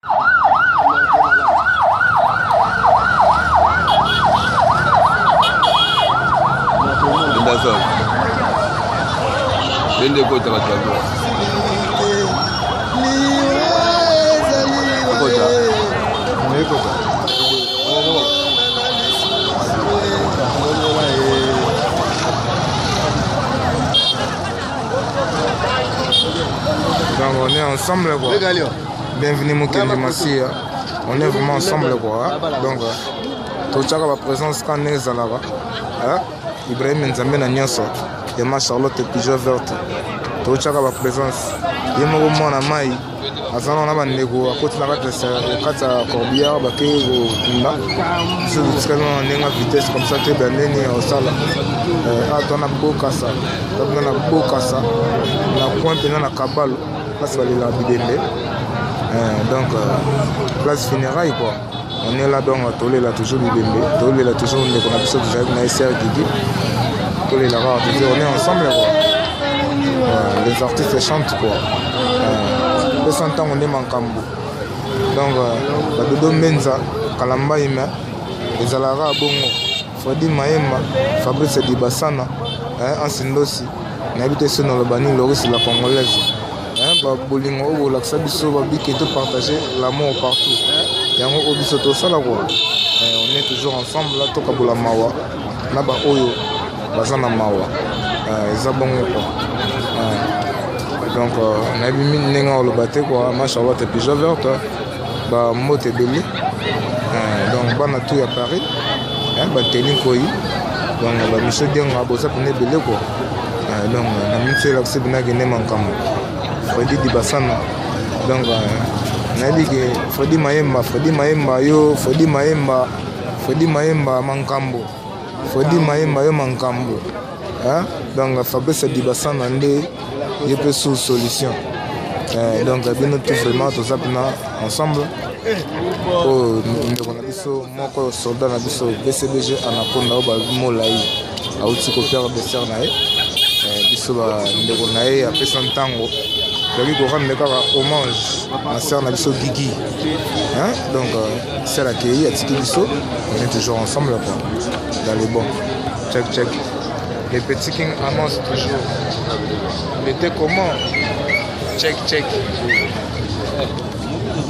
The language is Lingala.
Dende kota katabu. Kota. Ni kota. Donc on est ensemble quoi. Bienvenue Moukeli Massia. On est vraiment ensemble quoi. Donc tochaka ba présence quand nezalaka. Hein? Ibrahim Nzambe na nyonso. Yama Charlotte Pigeon Verte. Tochaka ba présence. Yemo mona mai. Azana na bandeko akoti na kata Corbière ba ke kunda. Ce tellement nenga vitesse comme ça que beneni au sala. Atona bokasa. Tona bokasa. La pointe na kabalo. Place la Bidembe. Donc place funérailles quoi. On est là donc Tolé là toujours Bidembe. Tolé là toujours on est qu'on a besoin de faire na SR Didi. Tolé là on est ensemble quoi. Les artistes chantent quoi. Le santan on est mankambo. Donc Dodo Menza Kalamba Ime les Alara Bongo Fodi Maemba Fabrice Dibasana Ansindosi n'habite sur le Bani Loris la congolaise. Bolingo la Sabiso qui te partager l'amour partout. Yango Obiso to sala quoi. On est toujours ensemble là to Kabula Mawa. Naba Oyo Bazana Mawa. Zabongo quoi. Donc on a mis nenga le baté quoi. Machallah te Pigeon Verte. Ba mote belé. Donc bana tout à Paris. Ba teni koyi. Donc ba monsieur Dianga bosa pene belé quoi. Donc na mitse la sebina gene mankamo. Fodi Dibasana. Donc on a dit que Fodi Maemba yo, Fodi Maemba mankambo. Fodi Maemba yo mankambo. Donc Fabrice Dibasana ndé yepé sous solution. Donc bien tout vraiment tout ça ensemble. Oh ndeko na biso moko soldat na biso BCBG anakonda ba molai auti ko faire de ser na biso ba ndeko na ye apesa ntango donc ko rendre kaka hommage à ser na biso Guigui. Donc c'est la qui a tiki biso on est toujours ensemble quoi dans les bons check les petits King annoncent toujours l'été comment check